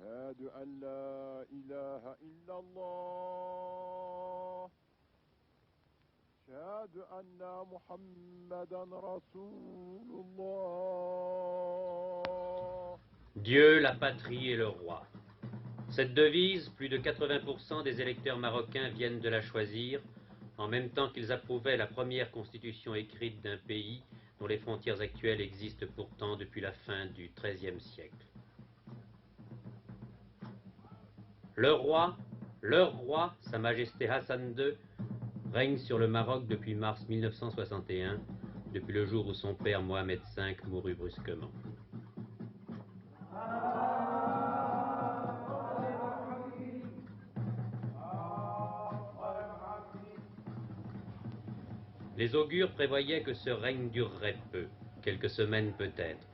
أشهد أن لا إله إلا الله أشهد أن محمدا رسول الله. Dieu, la patrie et le roi. Cette devise, plus de 80% des électeurs marocains viennent de la choisir, en même temps qu'ils approuvaient la première constitution écrite d'un pays dont les frontières actuelles existent pourtant depuis la fin du XIIIe siècle. Leur roi, Sa Majesté Hassan II, règne sur le Maroc depuis mars 1961, depuis le jour où son père Mohamed V mourut brusquement. Les augures prévoyaient que ce règne durerait peu, quelques semaines peut-être.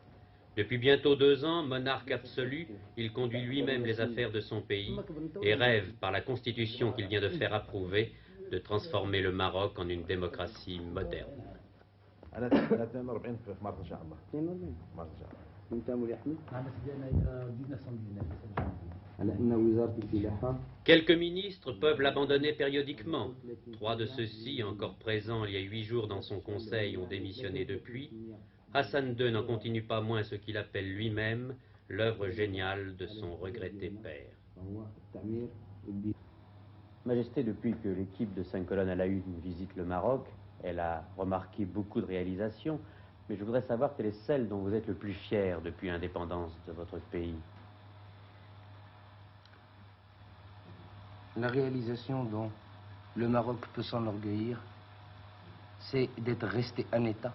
Depuis bientôt 2 ans, monarque absolu, il conduit lui-même les affaires de son pays et rêve, par la constitution qu'il vient de faire approuver, de transformer le Maroc en une démocratie moderne. Quelques ministres peuvent l'abandonner périodiquement. 3 de ceux-ci, encore présents il y a 8 jours dans son conseil, ont démissionné depuis. Hassan II n'en continue pas moins ce qu'il appelle lui-même l'œuvre géniale de son regretté père. Majesté, depuis que l'équipe de 5 colonnes à la une visite le Maroc, elle a remarqué beaucoup de réalisations, mais je voudrais savoir quelle est celle dont vous êtes le plus fier depuis l'indépendance de votre pays. La réalisation dont le Maroc peut s'enorgueillir, c'est d'être resté un État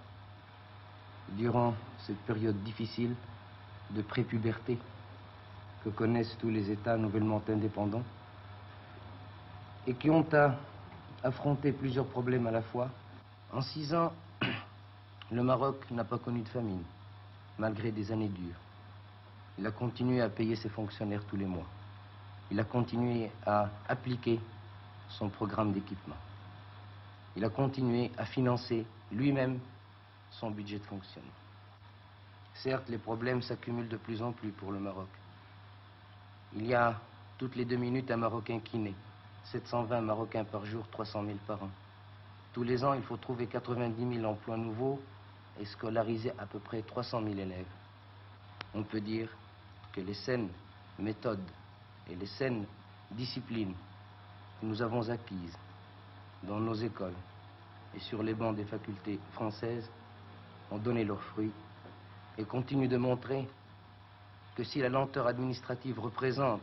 durant cette période difficile de prépuberté que connaissent tous les États nouvellement indépendants et qui ont à affronter plusieurs problèmes à la fois. En 6 ans, le Maroc n'a pas connu de famine, malgré des années dures. Il a continué à payer ses fonctionnaires tous les mois. Il a continué à appliquer son programme d'équipement. Il a continué à financer lui-même son budget de fonctionnement. Certes, les problèmes s'accumulent de plus en plus pour le Maroc. Il y a toutes les 2 minutes un Marocain qui naît. 720 Marocains par jour, 300 000 par an. Tous les ans, il faut trouver 90 000 emplois nouveaux et scolariser à peu près 300 000 élèves. On peut dire que les saines méthodes et les saines disciplines que nous avons acquises dans nos écoles et sur les bancs des facultés françaises ont donné leurs fruits et continuent de montrer que si la lenteur administrative représente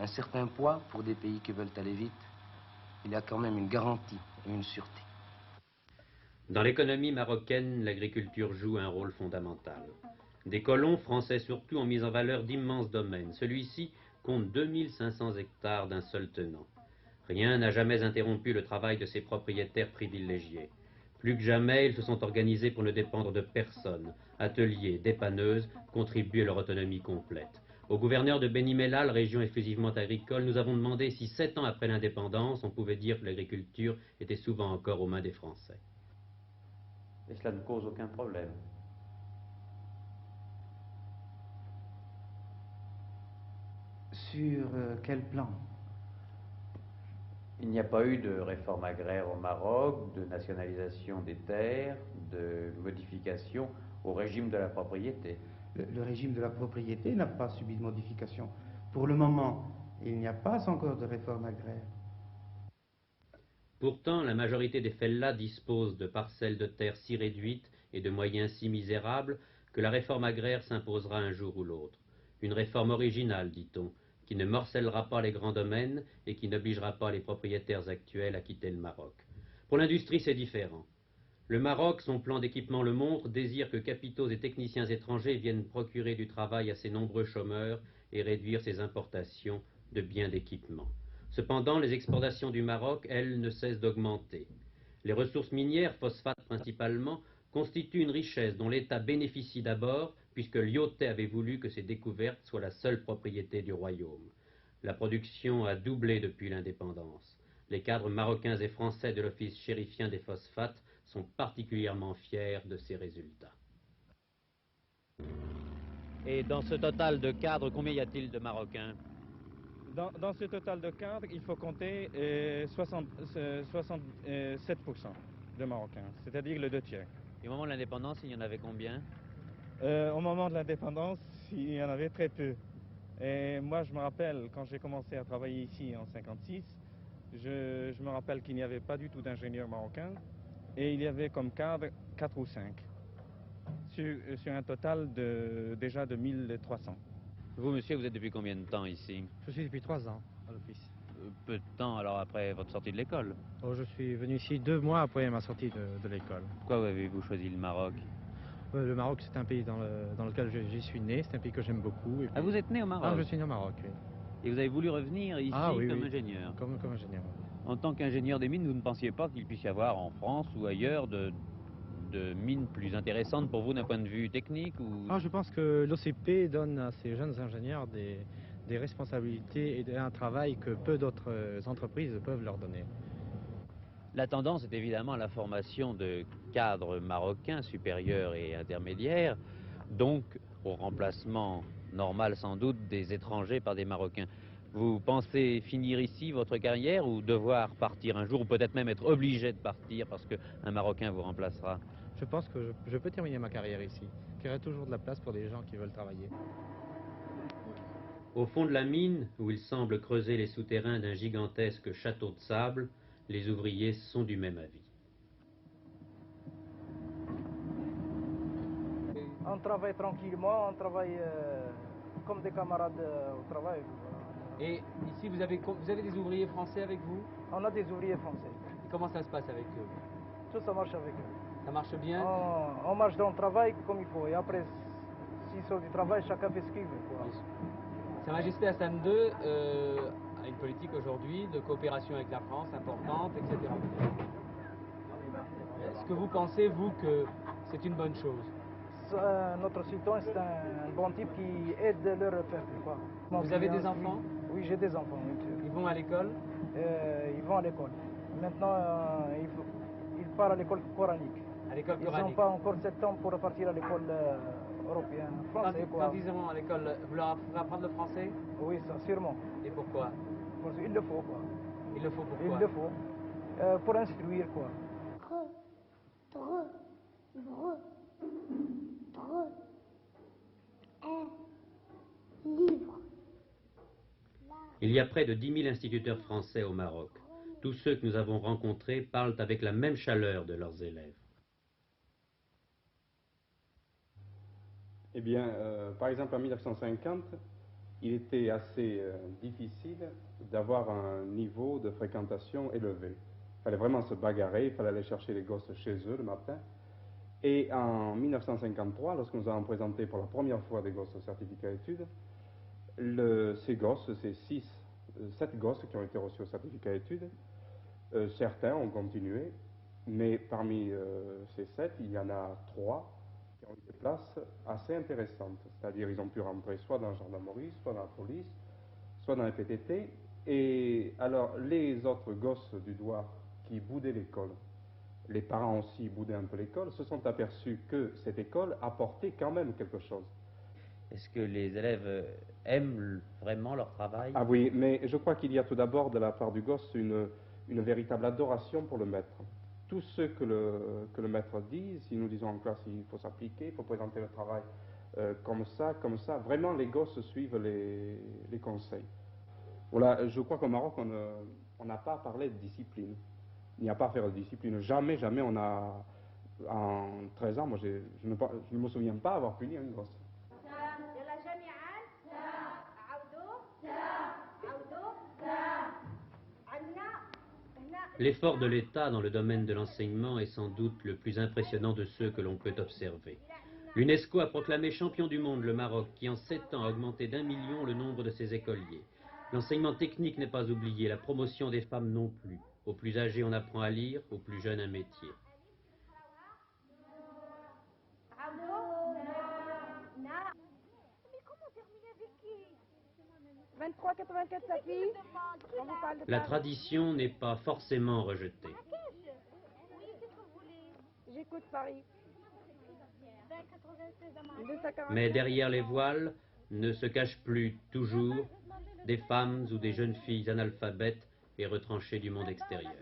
un certain poids pour des pays qui veulent aller vite, il y a quand même une garantie et une sûreté. Dans l'économie marocaine, l'agriculture joue un rôle fondamental. Des colons, français surtout, ont mis en valeur d'immenses domaines. Celui-ci compte 2500 hectares d'un seul tenant. Rien n'a jamais interrompu le travail de ces propriétaires privilégiés. Plus que jamais, ils se sont organisés pour ne dépendre de personne. Ateliers, dépanneuses contribuent à leur autonomie complète. Au gouverneur de Beni Mellal, région exclusivement agricole, nous avons demandé si 7 ans après l'indépendance, on pouvait dire que l'agriculture était souvent encore aux mains des Français. Et cela ne cause aucun problème. Sur quel plan? Il n'y a pas eu de réforme agraire au Maroc, de nationalisation des terres, de modification au régime de la propriété. Le régime de la propriété n'a pas subi de modification. Pour le moment, il n'y a pas encore de réforme agraire. Pourtant, la majorité des fellahs disposent de parcelles de terre si réduites et de moyens si misérables que la réforme agraire s'imposera un jour ou l'autre. Une réforme originale, dit-on, qui ne morcellera pas les grands domaines et qui n'obligera pas les propriétaires actuels à quitter le Maroc. Pour l'industrie, c'est différent. Le Maroc, son plan d'équipement le montre, désire que capitaux et techniciens étrangers viennent procurer du travail à ses nombreux chômeurs et réduire ses importations de biens d'équipement. Cependant, les exportations du Maroc, elles, ne cessent d'augmenter. Les ressources minières, phosphates principalement, constituent une richesse dont l'État bénéficie d'abord, puisque Lyautey avait voulu que ces découvertes soient la seule propriété du royaume. La production a doublé depuis l'indépendance. Les cadres marocains et français de l'office chérifien des phosphates sont particulièrement fiers de ces résultats. Et dans ce total de cadres, combien y a-t-il de Marocains? Dans ce total de cadres, il faut compter 67% de Marocains, c'est-à-dire le 2/3. Et au moment de l'indépendance, il y en avait combien? Au moment de l'indépendance, il y en avait très peu. Et moi, je me rappelle, quand j'ai commencé à travailler ici en 1956, je me rappelle qu'il n'y avait pas du tout d'ingénieurs marocains et il y avait comme cadre 4 ou 5 sur un total déjà de 1300. Vous, monsieur, vous êtes depuis combien de temps ici? Je suis depuis 3 ans à l'office. Peu de temps alors après votre sortie de l'école. Oh, je suis venu ici 2 mois après ma sortie de l'école. Pourquoi avez-vous choisi le Maroc? Le Maroc, c'est un pays dans lequel j'y suis né, c'est un pays que j'aime beaucoup. Et puis... Ah, vous êtes né au Maroc? Ah, je suis né au Maroc, oui. Et vous avez voulu revenir ici oui, comme oui. ingénieur? Comme ingénieur. En tant qu'ingénieur des mines, vous ne pensiez pas qu'il puisse y avoir en France ou ailleurs de mines plus intéressantes pour vous d'un point de vue technique ou... Je pense que l'OCP donne à ces jeunes ingénieurs des responsabilités et un travail que peu d'autres entreprises peuvent leur donner. La tendance est évidemment à la formation de cadres marocains supérieurs et intermédiaires, donc au remplacement normal sans doute des étrangers par des Marocains. Vous pensez finir ici votre carrière ou devoir partir un jour, ou peut-être même être obligé de partir parce qu'un Marocain vous remplacera? Je pense que je peux terminer ma carrière ici, qu'il y aurait toujours de la place pour des gens qui veulent travailler. Au fond de la mine, où il semble creuser les souterrains d'un gigantesque château de sable, les ouvriers sont du même avis. On travaille tranquillement, on travaille comme des camarades au travail. Et ici, vous avez des ouvriers français avec vous? On a des ouvriers français. Et comment ça se passe avec eux? Tout ça marche avec eux. Ça marche bien? On marche dans le travail comme il faut. Et après, s'ils sont du travail, chacun fait ce qu'il veut, quoi. Sa Majesté Hassan II a une politique aujourd'hui de coopération avec la France importante, etc. Est-ce que vous pensez, vous, que c'est une bonne chose? Notre sultan, c'est un bon type qui aide leur peuple, quoi. Vous avez des enfants? Oui, j'ai des enfants, monsieur. Ils vont à l'école? Ils vont à l'école. Maintenant, ils partent à l'école coranique. À l'école Ils coranique? n'ont pas encore 7 ans pour partir à l'école européenne, français, quoi. Quand ils iront à l'école, vous leur ferez apprendre le français? Oui, ça, sûrement. Et pourquoi? Parce qu'il le faut, quoi. Il le faut pourquoi? Il le faut. Pour instruire, quoi. Il y a près de 10 000 instituteurs français au Maroc. Tous ceux que nous avons rencontrés parlent avec la même chaleur de leurs élèves. Eh bien, par exemple, en 1950, il était assez difficile d'avoir un niveau de fréquentation élevé. Il fallait vraiment se bagarrer, il fallait aller chercher les gosses chez eux le matin. Et en 1953, lorsque nous avons présenté pour la première fois des gosses au certificat d'études, ces gosses, ces 7 gosses qui ont été reçus au certificat d'études, certains ont continué, mais parmi ces 7, il y en a 3 qui ont eu des places assez intéressantes. C'est-à-dire ils ont pu rentrer soit dans la gendarmerie, soit dans la police, soit dans les PTT. Et alors les autres gosses du Douar qui boudaient l'école, les parents aussi boudaient un peu l'école, se sont aperçus que cette école apportait quand même quelque chose. Est-ce que les élèves aiment vraiment leur travail? Ah oui, mais je crois qu'il y a tout d'abord de la part du gosse une véritable adoration pour le maître. Tout ce que le maître dit, si nous disons en classe il faut s'appliquer, il faut présenter le travail comme ça, vraiment les gosses suivent les conseils. Voilà, je crois qu'au Maroc on n'a pas à parler de discipline. Il n'y a pas à faire de discipline. Jamais on a, en 13 ans, moi je ne me souviens pas avoir puni un gosse. L'effort de l'État dans le domaine de l'enseignement est sans doute le plus impressionnant de ceux que l'on peut observer. L'UNESCO a proclamé champion du monde le Maroc, qui en 7 ans a augmenté d'1 million le nombre de ses écoliers. L'enseignement technique n'est pas oublié, la promotion des femmes non plus. Aux plus âgés, on apprend à lire, aux plus jeunes un métier. La tradition n'est pas forcément rejetée. J'écoute Paris. Mais derrière les voiles ne se cachent plus toujours des femmes ou des jeunes filles analphabètes et retranchées du monde extérieur.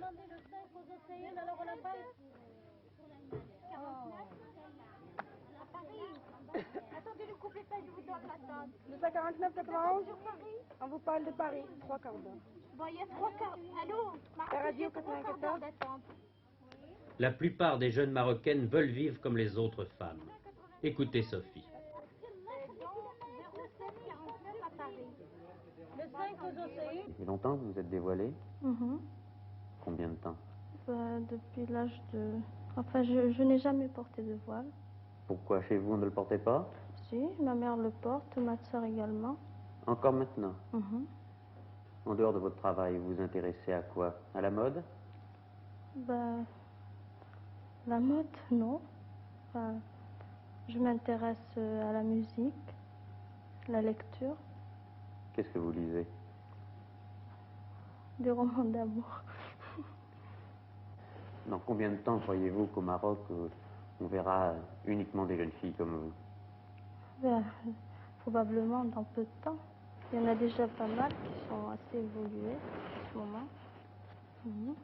Attendez, le couple pas, je vous donne l'attente. 249 91, on vous parle de Paris, 3 quarts d'heure. Bon, il y a 3 quarts. Allô, La radio 94. La plupart des jeunes Marocaines veulent vivre comme les autres femmes. Écoutez Sophie. Le 5 aux Et longtemps que vous êtes dévoilée? Combien de temps? Depuis l'âge de... Enfin, je n'ai jamais porté de voile. Pourquoi chez vous on ne le portait pas? Si, ma mère le porte, ma soeur également. Encore maintenant? En dehors de votre travail, vous vous intéressez à quoi? À la mode? La mode, non. Enfin, je m'intéresse à la musique, la lecture. Qu'est-ce que vous lisez? Des romans d'amour. Dans combien de temps croyez-vous qu'au Maroc, on verra uniquement des jeunes filles comme vous? Probablement dans peu de temps. Il y en a déjà pas mal qui sont assez évolués en ce moment. Vous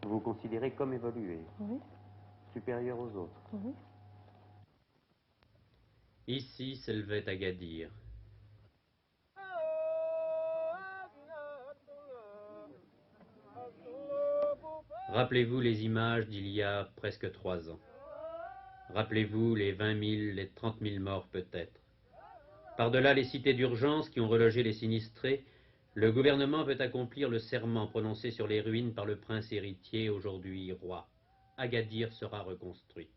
vous considérez comme évolué? Oui. Supérieur aux autres? Oui. Ici s'élevait Agadir. Rappelez-vous les images d'il y a presque 3 ans. Rappelez-vous les 20 000, les 30 000 morts peut-être. Par-delà les cités d'urgence qui ont relogé les sinistrés, le gouvernement veut accomplir le serment prononcé sur les ruines par le prince héritier, aujourd'hui roi. Agadir sera reconstruite.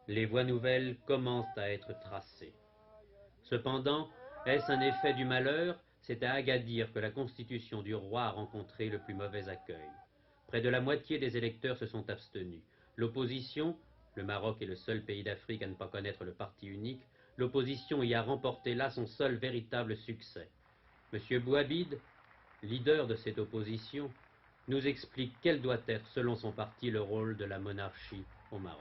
Les voies nouvelles commencent à être tracées. Cependant, est-ce un effet du malheur? C'est à Agadir que la constitution du roi a rencontré le plus mauvais accueil. Près de la moitié des électeurs se sont abstenus. L'opposition, le Maroc est le seul pays d'Afrique à ne pas connaître le parti unique, l'opposition y a remporté là son seul véritable succès. M. Bouhabid, leader de cette opposition, nous explique quel doit être, selon son parti, le rôle de la monarchie au Maroc.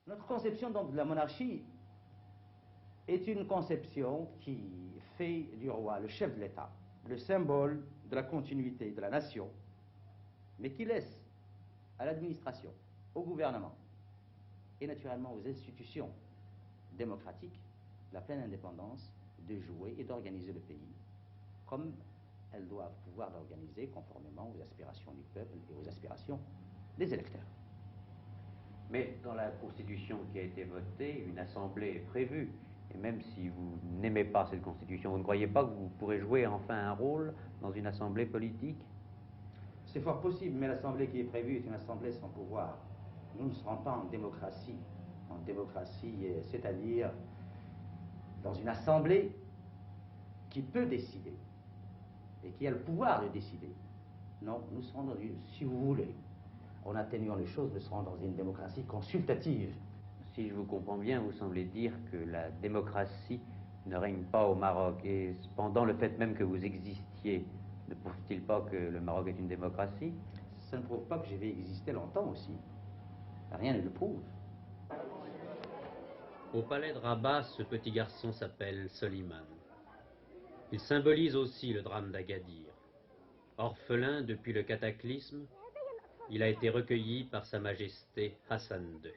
Notre conception donc de la monarchie est une conception qui fait du roi le chef de l'État, le symbole de la continuité de la nation, mais qui laisse à l'administration, au gouvernement et naturellement aux institutions démocratiques la pleine indépendance de jouer et d'organiser le pays comme elles doivent pouvoir l'organiser conformément aux aspirations du peuple et aux aspirations des électeurs. Mais dans la Constitution qui a été votée, une assemblée est prévue. Et même si vous n'aimez pas cette Constitution, vous ne croyez pas que vous pourrez jouer enfin un rôle dans une assemblée politique? C'est fort possible, mais l'assemblée qui est prévue est une assemblée sans pouvoir. Nous ne serons pas en démocratie. En démocratie, c'est-à-dire dans une assemblée qui peut décider et qui a le pouvoir de décider. Non, nous serons dans une, si vous voulez, en atténuant les choses, nous serons dans une démocratie consultative. Si je vous comprends bien, vous semblez dire que la démocratie ne règne pas au Maroc. Et cependant, le fait même que vous existiez, ne prouve-t-il pas que le Maroc est une démocratie? Ça ne prouve pas que j'ai existé longtemps aussi. Rien ne le prouve. Au palais de Rabat, ce petit garçon s'appelle Soliman. Il symbolise aussi le drame d'Agadir. Orphelin depuis le cataclysme, il a été recueilli par Sa Majesté Hassan II.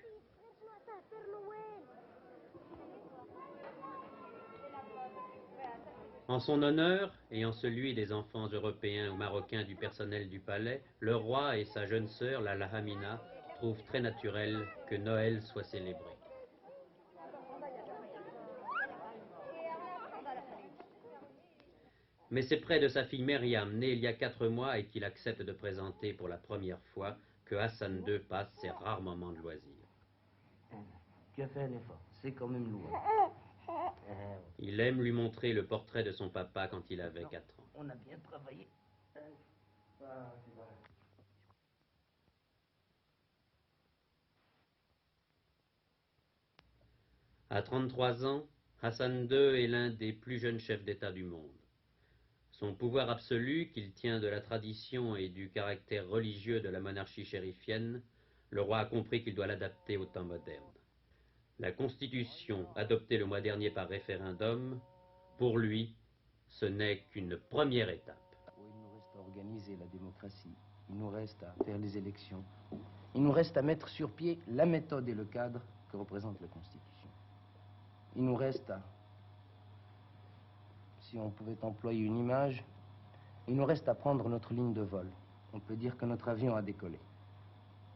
En son honneur et en celui des enfants européens ou marocains du personnel du palais, le roi et sa jeune sœur, la Lahamina, trouvent très naturel que Noël soit célébré. Mais c'est près de sa fille Myriam, née il y a 4 mois et qu'il accepte de présenter pour la première fois, que Hassan II passe ses rares moments de loisir. Tu as fait un effort, c'est quand même lourd. Il aime lui montrer le portrait de son papa quand il avait 4 ans. On a bien travaillé. À 33 ans, Hassan II est l'un des plus jeunes chefs d'État du monde. Son pouvoir absolu, qu'il tient de la tradition et du caractère religieux de la monarchie chérifienne, le roi a compris qu'il doit l'adapter au temps moderne. La Constitution, adoptée le mois dernier par référendum, pour lui, ce n'est qu'une première étape. Il nous reste à organiser la démocratie, il nous reste à faire les élections, il nous reste à mettre sur pied la méthode et le cadre que représente la Constitution. Il nous reste à, si on pouvait employer une image, il nous reste à prendre notre ligne de vol. On peut dire que notre avion a décollé,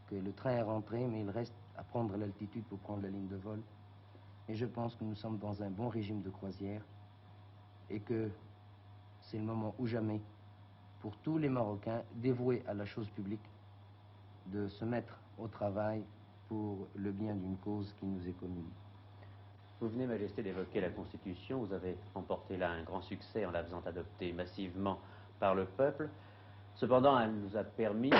que le train est rentré, mais il reste à prendre l'altitude pour prendre la ligne de vol. Et je pense que nous sommes dans un bon régime de croisière et que c'est le moment ou jamais pour tous les Marocains dévoués à la chose publique de se mettre au travail pour le bien d'une cause qui nous est commune. Vous venez, Majesté, d'évoquer la Constitution. Vous avez remporté là un grand succès en la faisant adopter massivement par le peuple. Cependant, elle nous a permis,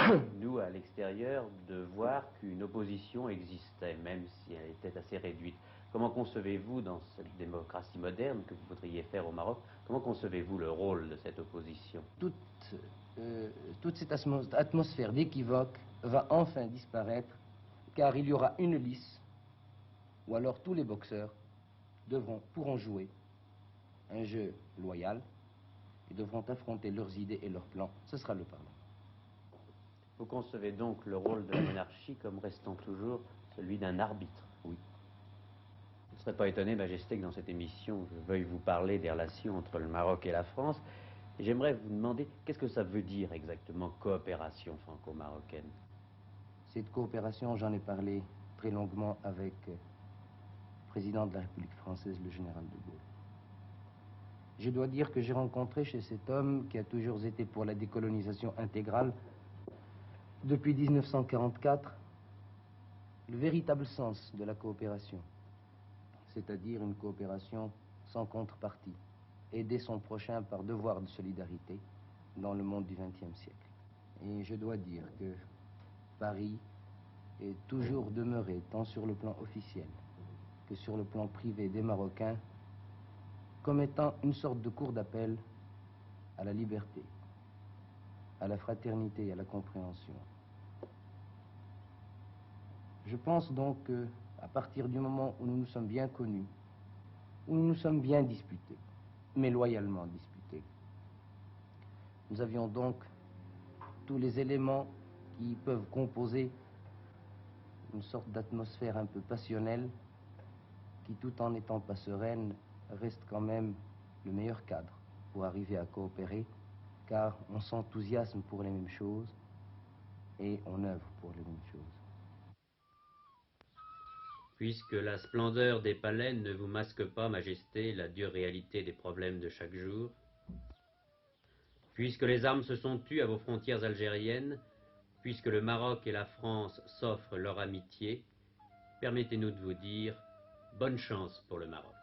nous, à l'extérieur, de voir qu'une opposition existait, même si elle était assez réduite. Comment concevez-vous, dans cette démocratie moderne que vous voudriez faire au Maroc, comment concevez-vous le rôle de cette opposition? Toute cette atmosphère d'équivoque va enfin disparaître, car il y aura une lice, ou alors tous les boxeurs pourront jouer un jeu loyal et devront affronter leurs idées et leurs plans. Ce sera le Parlement. Vous concevez donc le rôle de la monarchie comme restant toujours celui d'un arbitre? Oui. Vous ne serez pas étonné, Majesté, que dans cette émission, je veuille vous parler des relations entre le Maroc et la France. Et j'aimerais vous demander, qu'est-ce que ça veut dire exactement, coopération franco-marocaine? Cette coopération, j'en ai parlé très longuement avec le président de la République française, le général de Gaulle. Je dois dire que j'ai rencontré chez cet homme, qui a toujours été pour la décolonisation intégrale, depuis 1944, le véritable sens de la coopération, c'est-à-dire une coopération sans contrepartie, aider son prochain par devoir de solidarité dans le monde du XXe siècle. Et je dois dire que Paris est toujours demeuré, tant sur le plan officiel que sur le plan privé des Marocains, comme étant une sorte de cour d'appel à la liberté, à la fraternité et à la compréhension. Je pense donc qu'à partir du moment où nous nous sommes bien connus, où nous nous sommes bien disputés, mais loyalement disputés, nous avions donc tous les éléments qui peuvent composer une sorte d'atmosphère un peu passionnelle qui, tout en n'étant pas sereine, reste quand même le meilleur cadre pour arriver à coopérer, car on s'enthousiasme pour les mêmes choses et on œuvre pour les mêmes choses. Puisque la splendeur des palais ne vous masque pas, Majesté, la dure réalité des problèmes de chaque jour, puisque les armes se sont tues à vos frontières algériennes, puisque le Maroc et la France s'offrent leur amitié, permettez-nous de vous dire bonne chance pour le Maroc.